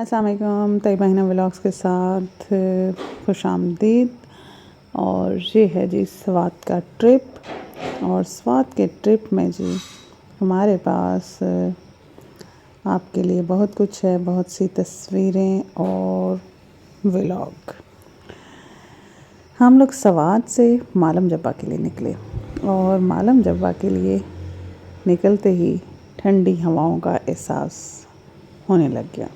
अस्सलाम वालेकुम, तैयबा हिना व्लॉग्स के साथ खुशामदीद। और ये है जी स्वात का ट्रिप। और स्वात के ट्रिप में जी हमारे पास आपके लिए बहुत कुछ है, बहुत सी तस्वीरें और व्लॉग। हम लोग स्वात से मालम जब्बा के लिए निकले और मालम जब्बा के लिए निकलते ही ठंडी हवाओं का एहसास होने लग गया।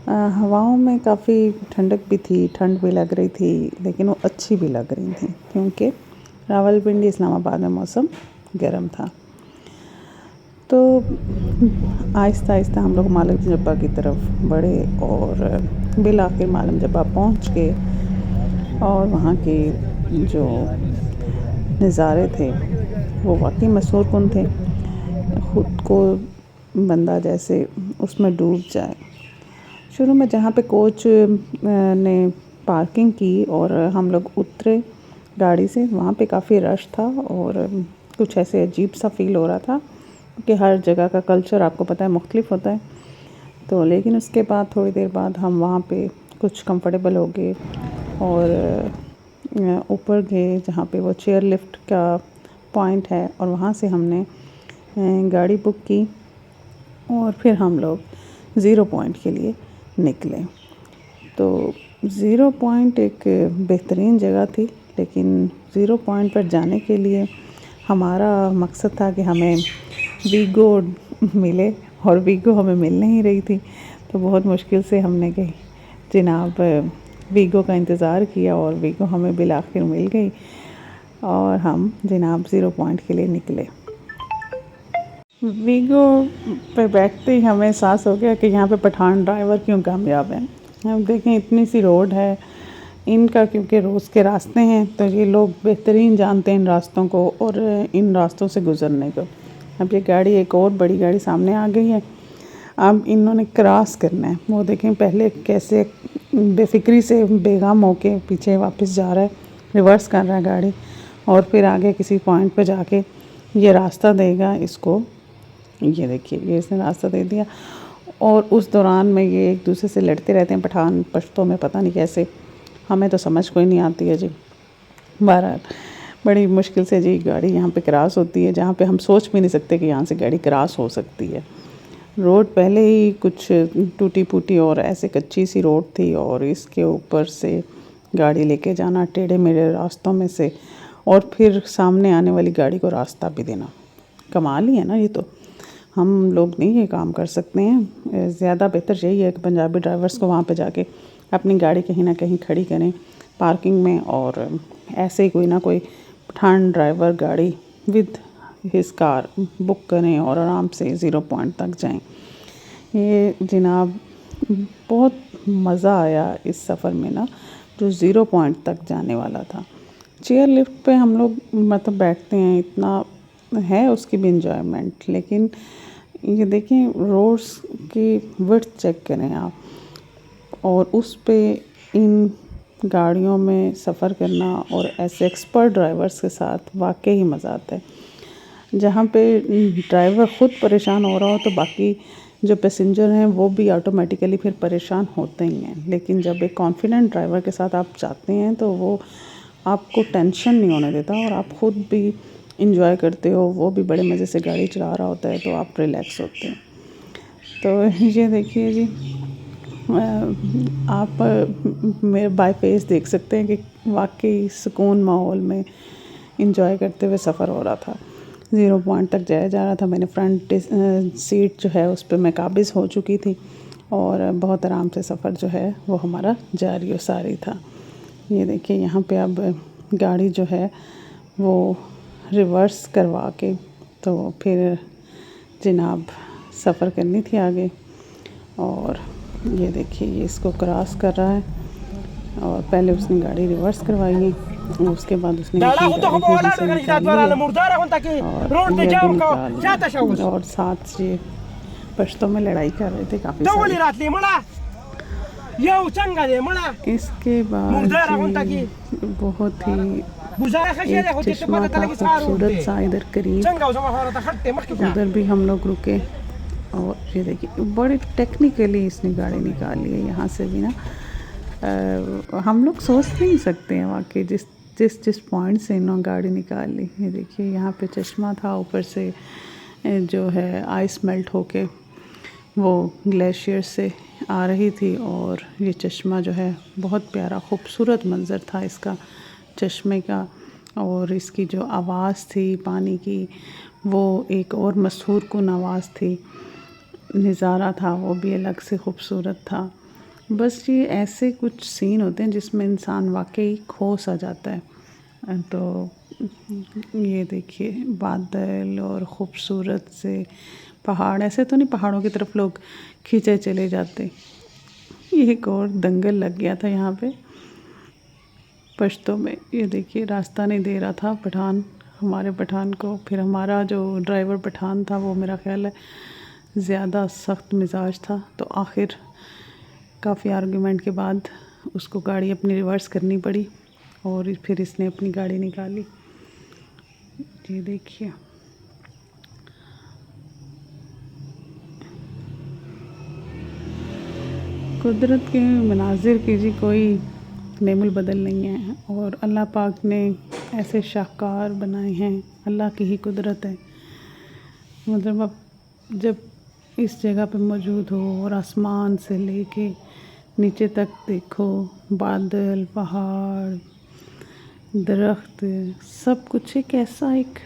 हवाओं में काफ़ी ठंडक भी थी, ठंड भी लग रही थी, लेकिन वो अच्छी भी लग रही थी क्योंकि रावलपिंडी इस्लामाबाद में मौसम गर्म था। तो आहिस्ता आहिस्ता हम लोग मालम जब्बा की तरफ बढ़े और बिल आखिर मालम जब्बा पहुँच गए। और वहाँ के जो नज़ारे थे वो वाकई मसूरकुन थे। ख़ुद को बंदा जैसे उसमें डूब जाए। शुरू में जहाँ पे कोच ने पार्किंग की और हम लोग उतरे गाड़ी से, वहाँ पे काफ़ी रश था और कुछ ऐसे अजीब सा फ़ील हो रहा था कि हर जगह का कल्चर आपको पता है मुख्तलिफ होता है। तो लेकिन उसके बाद थोड़ी देर बाद हम वहाँ पे कुछ कंफर्टेबल हो गए और ऊपर गए जहाँ पे वो चेयर लिफ्ट का पॉइंट है और वहाँ से हमने गाड़ी बुक की और फिर हम लोग ज़ीरो पॉइंट के लिए निकले। तो ज़ीरो पॉइंट एक बेहतरीन जगह थी, लेकिन ज़ीरो पॉइंट पर जाने के लिए हमारा मकसद था कि हमें वीगो मिले और वीगो हमें मिल नहीं रही थी। तो बहुत मुश्किल से हमने कही जनाब वीगो का इंतज़ार किया और वीगो हमें बिल आखिर मिल गई और हम जनाब ज़ीरो पॉइंट के लिए निकले। वीगो पे बैठते ही हमें एहसास हो गया कि यहाँ पे पठान ड्राइवर क्यों कामयाब हैं। हम देखें इतनी सी रोड है इनका, क्योंकि रोज़ के रास्ते हैं तो ये लोग बेहतरीन जानते हैं इन रास्तों को और इन रास्तों से गुज़रने को। अब ये गाड़ी, एक और बड़ी गाड़ी सामने आ गई है, अब इन्होंने क्रॉस करना है। वो देखें पहले कैसे बेफिक्री से बेगम होके पीछे वापस जा रहा है, रिवर्स कर रहा है गाड़ी और फिर आगे किसी पॉइंट पे जाके ये रास्ता देगा इसको। ये देखिए ये इसने रास्ता दे दिया और उस दौरान में ये एक दूसरे से लड़ते रहते हैं पठान पश्तों में, पता नहीं कैसे, हमें तो समझ कोई नहीं आती है जी। बहरहाल बड़ी मुश्किल से जी गाड़ी यहाँ पे क्रॉस होती है, जहाँ पे हम सोच भी नहीं सकते कि यहाँ से गाड़ी क्रॉस हो सकती है। रोड पहले ही कुछ टूटी फूटी और ऐसे कच्ची सी रोड थी और इसके ऊपर से गाड़ी लेके जाना टेढ़े मेढ़े रास्तों में से और फिर सामने आने वाली गाड़ी को रास्ता भी देना, कमाल ही है ना। ये तो हम लोग नहीं ये काम कर सकते हैं। ज़्यादा बेहतर यही है कि पंजाबी ड्राइवर्स को वहाँ पे जाके अपनी गाड़ी कहीं ना कहीं खड़ी करें पार्किंग में और ऐसे ही कोई ना कोई पठान ड्राइवर गाड़ी विद हिज कार बुक करें और आराम से ज़ीरो पॉइंट तक जाएं। ये जनाब बहुत मज़ा आया इस सफ़र में ना, जो ज़ीरो पॉइंट तक जाने वाला था। चेयर लिफ्ट पे हम लोग मतलब बैठते हैं, इतना है उसकी भी इंजॉयमेंट, लेकिन ये देखें रोड्स की विड्थ चेक करें आप और उस पे इन गाड़ियों में सफ़र करना और ऐसे एक्सपर्ट ड्राइवर्स के साथ वाकई ही मज़ा आता है। जहाँ पे ड्राइवर ख़ुद परेशान हो रहा हो तो बाकी जो पैसेंजर हैं वो भी ऑटोमेटिकली फिर परेशान होते ही हैं, लेकिन जब एक कॉन्फिडेंट ड्राइवर के साथ आप जाते हैं तो वो आपको टेंशन नहीं होने देता और आप ख़ुद भी इंजॉय करते हो, वो भी बड़े मज़े से गाड़ी चला रहा होता है तो आप रिलैक्स होते हैं। तो ये देखिए जी आप मेरे बाय फेस देख सकते हैं कि वाकई सुकून माहौल में इंजॉय करते हुए सफ़र हो रहा था। ज़ीरो पॉइंट तक जाया जा रहा था। मैंने फ्रंट सीट जो है उस पर मैं काबिज़ हो चुकी थी और बहुत आराम से सफ़र जो है वो हमारा जारी और सारी था। ये देखिए यहाँ पे अब गाड़ी जो है वो रिवर्स करवा के तो फिर जनाब सफ़र करनी थी आगे। और ये देखिए ये इसको क्रॉस कर रहा है और पहले उसने गाड़ी रिवर्स करवाई है और उसके बाद उसने और साथ ये पश्तों में लड़ाई कर रहे थे काफ़ी इसके बाद बहुत ही एक चश्मा था खूबसूरत सा इधर करीब, उधर भी हम लोग रुके और ये देखिए बड़ी टेक्निकली इसने गाड़ी निकाली है यहाँ से भी ना। हम लोग सोच नहीं सकते हैं वाकई जिस पॉइंट से इन्होंने गाड़ी निकाल ली। ये देखिए यहाँ पे चश्मा था, ऊपर से जो है आइस मेल्ट होके वो ग्लेशियर से आ रही थी, और ये चश्मा जो है बहुत प्यारा खूबसूरत मंज़र था इसका चश्मे का। और इसकी जो आवाज़ थी पानी की वो एक और मशहूर कुन आवाज़ थी, नज़ारा था वो भी अलग से खूबसूरत था। बस ये ऐसे कुछ सीन होते हैं जिसमें इंसान वाकई खो सा जाता है। तो ये देखिए बादल और ख़ूबसूरत से पहाड़, ऐसे तो नहीं पहाड़ों की तरफ लोग खींचे चले जाते। ये एक और दंगल लग गया था यहाँ पे पश्तो में। ये देखिए रास्ता नहीं दे रहा था पठान, हमारे पठान को। फिर हमारा जो ड्राइवर पठान था वो मेरा ख़्याल है ज़्यादा सख्त मिजाज था, तो आखिर काफ़ी आर्गुमेंट के बाद उसको गाड़ी अपनी रिवर्स करनी पड़ी और फिर इसने अपनी गाड़ी निकाली। ये देखिए कुदरत के मनाजिर की जी कोई नेमुल बदल नहीं है, और अल्लाह पाक ने ऐसे शाहकार बनाए हैं, अल्लाह की ही कुदरत है। मतलब अब जब इस जगह पे मौजूद हो और आसमान से लेके नीचे तक देखो, बादल, पहाड़, दरख्त, सब कुछ एक ऐसा एक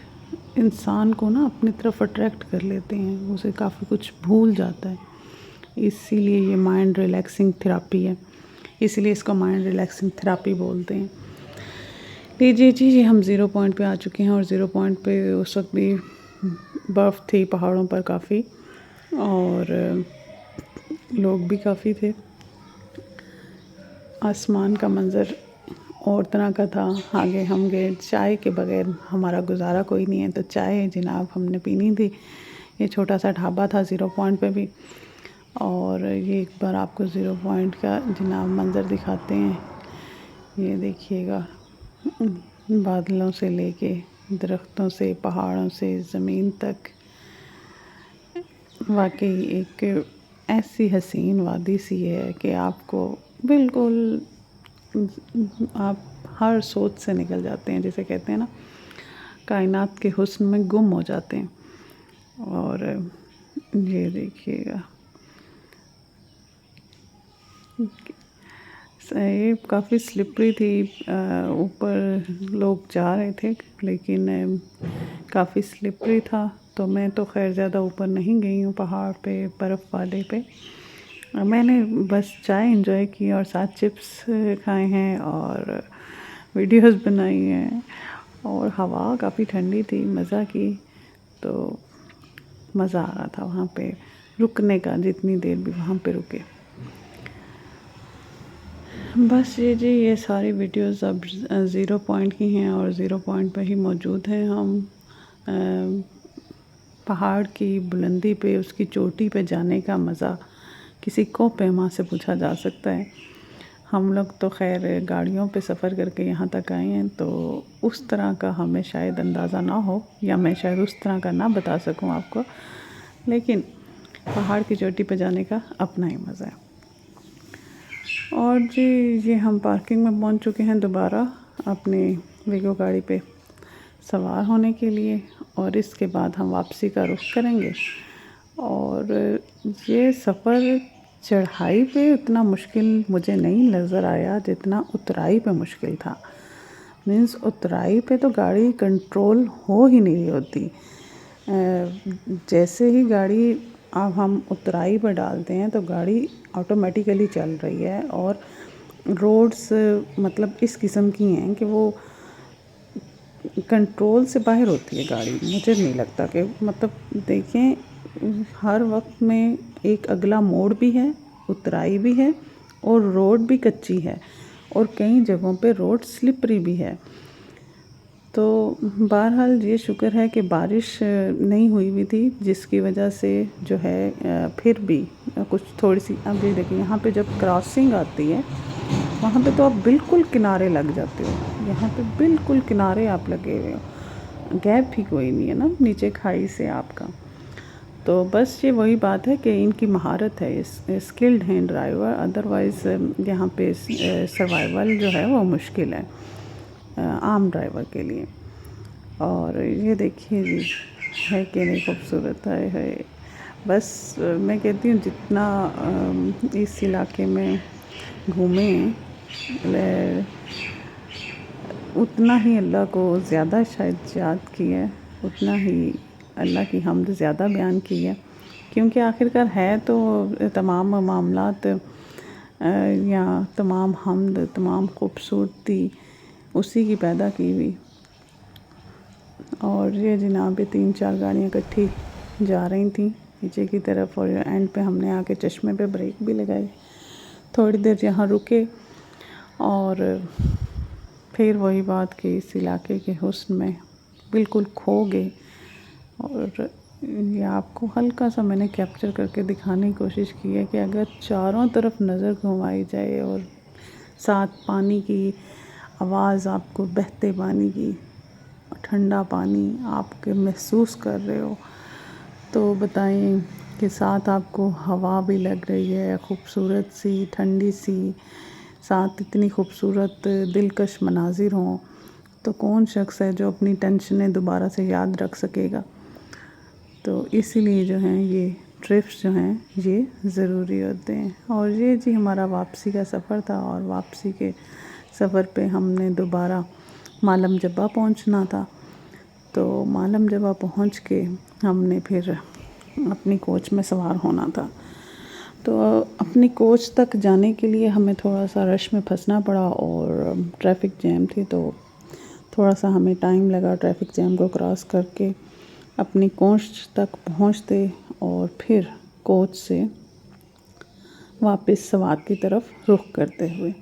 इंसान को ना अपनी तरफ अट्रैक्ट कर लेते हैं, उसे काफ़ी कुछ भूल जाता है। इसीलिए ये माइंड रिलैक्सिंग थेरापी है, इसीलिए इसको माइंड रिलैक्सिंग थेरापी बोलते हैं। लीजिए जी, ये हम 0 पॉइंट पे आ चुके हैं, और 0 पॉइंट पे उस वक्त भी बर्फ़ थी पहाड़ों पर काफ़ी, और लोग भी काफ़ी थे। आसमान का मंज़र और तरह का था। आगे हम गए, चाय के बगैर हमारा गुजारा कोई नहीं है, तो चाय जनाब हमने पीनी थी। ये छोटा सा ढाबा था 0 पॉइंट पे भी। और ये एक बार आपको 0 पॉइंट का जनाब मंज़र दिखाते हैं। ये देखिएगा बादलों से लेके दरख्तों से, पहाड़ों से, ज़मीन तक, वाकई एक ऐसी हसीन वादी सी है कि आपको बिल्कुल आप हर सोच से निकल जाते हैं, जिसे कहते हैं ना कायनात के हुस्न में गुम हो जाते हैं। और ये देखिएगा ये काफ़ी स्लिपरी थी, ऊपर लोग जा रहे थे लेकिन काफ़ी स्लिपरी था, तो मैं तो खैर ज़्यादा ऊपर नहीं गई हूँ पहाड़ पे, बर्फ़ वाले पे। मैंने बस चाय एंजॉय की और साथ चिप्स खाए हैं और वीडियोस बनाई हैं, और हवा काफ़ी ठंडी थी, मज़ा की। तो मज़ा आ रहा था वहाँ पे रुकने का, जितनी देर भी वहाँ पे रुके। बस ये सारी वीडियोस अब 0 पॉइंट की हैं, और 0 पॉइंट पे ही मौजूद हैं हम। पहाड़ की बुलंदी पे, उसकी चोटी पे जाने का मज़ा किसी को पैमा से पूछा जा सकता है। हम लोग तो खैर गाड़ियों पे सफ़र करके यहाँ तक आए हैं, तो उस तरह का हमें शायद अंदाज़ा ना हो, या मैं शायद उस तरह का ना बता सकूँ आपको, लेकिन पहाड़ की चोटी पे जाने का अपना ही मज़ा है। और जी ये हम पार्किंग में पहुँच चुके हैं दोबारा अपनी वीगो गाड़ी पे सवार होने के लिए, और इसके बाद हम वापसी का रुख करेंगे। और ये सफ़र चढ़ाई पे उतना मुश्किल मुझे नहीं नज़र आया जितना उतराई पे मुश्किल था। मीन्स उतराई पे तो गाड़ी कंट्रोल हो ही नहीं होती। जैसे ही गाड़ी अब हम उतराई पर डालते हैं तो गाड़ी ऑटोमेटिकली चल रही है, और रोड्स मतलब इस किस्म की हैं कि वो कंट्रोल से बाहर होती है गाड़ी। मुझे नहीं लगता कि मतलब देखें हर वक्त में एक अगला मोड़ भी है, उतराई भी है, और रोड भी कच्ची है, और कई जगहों पे रोड स्लिपरी भी है। तो बहरहाल ये शुक्र है कि बारिश नहीं हुई हुई थी, जिसकी वजह से जो है फिर भी कुछ थोड़ी सी, अब ये देखिए यहाँ पे जब क्रॉसिंग आती है वहाँ पे तो आप बिल्कुल किनारे लग जाते हो। यहाँ पे बिल्कुल किनारे आप लगे हुए हो, गैप ही कोई नहीं है ना नीचे खाई से आपका। तो बस ये वही बात है कि इनकी महारत है, स्किल्ड हैं ड्राइवर, अदरवाइज़ यहाँ पे सर्वाइवल जो है वो मुश्किल है आम ड्राइवर के लिए। और ये देखिए जी, है कि नहीं खूबसूरत है। बस मैं कहती हूँ जितना इस इलाके में घूमें उतना ही अल्लाह को ज़्यादा शायद याद की है, उतना ही अल्लाह की हम्द ज़्यादा बयान की है, क्योंकि आखिरकार है तो तमाम मामलात या तमाम हम्द, तमाम खूबसूरती उसी की पैदा की हुई। और ये जनाब 3-4 गाड़ियाँ इकट्ठी जा रही थी नीचे की तरफ, और एंड पे हमने आके चश्मे पे ब्रेक भी लगाई, थोड़ी देर यहाँ रुके और फिर वही बात कि इस इलाके के हुस्न में बिल्कुल खो गए। और ये आपको हल्का सा मैंने कैप्चर करके दिखाने की कोशिश की है कि अगर चारों तरफ नज़र घुमाई जाए और साथ पानी की आवाज़, आपको बहते पानी की, ठंडा पानी आपके महसूस कर रहे हो, तो बताएं कि साथ आपको हवा भी लग रही है खूबसूरत सी, ठंडी सी, साथ इतनी खूबसूरत दिलकश मनाजिर हों, तो कौन शख्स है जो अपनी टेंशनें दोबारा से याद रख सकेगा। तो इसीलिए जो हैं ये ट्रिप्स जो हैं ये ज़रूरी होते हैं। और ये जी हमारा वापसी का सफ़र था, और वापसी के सफ़र पे हमने दोबारा मालम जब्बा पहुंचना था। तो मालम जब्बा पहुंच के हमने फिर अपनी कोच में सवार होना था। तो अपनी कोच तक जाने के लिए हमें थोड़ा सा रश में फंसना पड़ा, और ट्रैफिक जैम थी, तो थोड़ा सा हमें टाइम लगा ट्रैफिक जैम को क्रॉस करके अपनी कोच तक पहुंचते, और फिर कोच से वापस सवात की तरफ रुख करते हुए।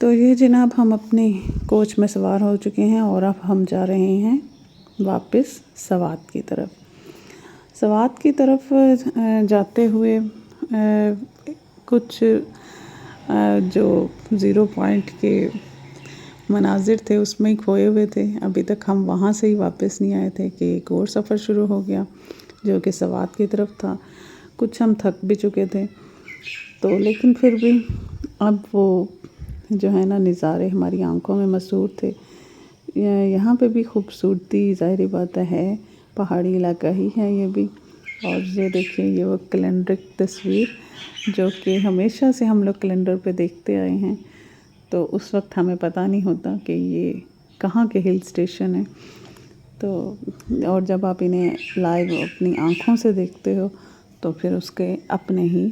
तो ये जनाब हम अपनी कोच में सवार हो चुके हैं, और अब हम जा रहे हैं वापस सवात की तरफ। सवात की तरफ जाते हुए कुछ जो ज़ीरो पॉइंट के मनाजिर थे उसमें ही खोए हुए थे। अभी तक हम वहाँ से ही वापस नहीं आए थे कि एक और सफ़र शुरू हो गया जो कि सवात की तरफ था। कुछ हम थक भी चुके थे, तो लेकिन फिर भी अब वो जो है ना नज़ारे हमारी आंखों में मसूर थे। यहाँ पे भी खूबसूरती ज़ाहिर बात है, पहाड़ी इलाका ही है ये भी। और ये देखिए, ये वो कैलेंडरिक तस्वीर जो कि हमेशा से हम लोग कैलेंडर पे देखते आए हैं, तो उस वक्त हमें पता नहीं होता कि ये कहाँ के हिल स्टेशन है। तो और जब आप इन्हें लाइव अपनी आँखों से देखते हो तो फिर उसके अपने ही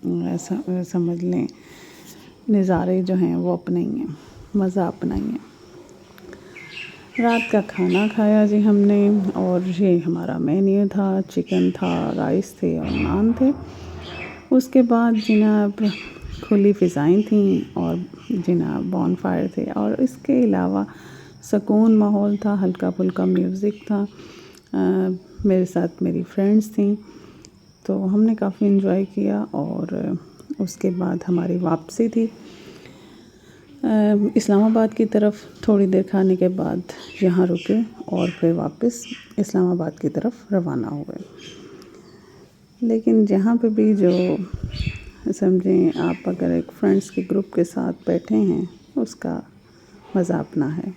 समझ लें नज़ारे जो हैं वो अपने ही हैं, मज़ा अपना ही है। रात का खाना खाया जी हमने, और ये हमारा मेन्यू था, चिकन था, राइस थे और नान थे। उसके बाद जनाब खुली फ़िज़ाएँ थीं और जनाब बॉनफायर थे, और इसके अलावा सुकून माहौल था, हल्का फुल्का म्यूज़िक था। मेरे साथ मेरी फ्रेंड्स थीं, तो हमने काफ़ी इन्जॉय किया। और उसके बाद हमारी वापसी थी इस्लामाबाद की तरफ। थोड़ी देर खाने के बाद यहाँ रुके और फिर वापस इस्लामाबाद की तरफ रवाना हुए। लेकिन जहाँ पे भी जो समझें आप, अगर एक फ्रेंड्स के ग्रुप के साथ बैठे हैं, उसका मज़ा अपना है।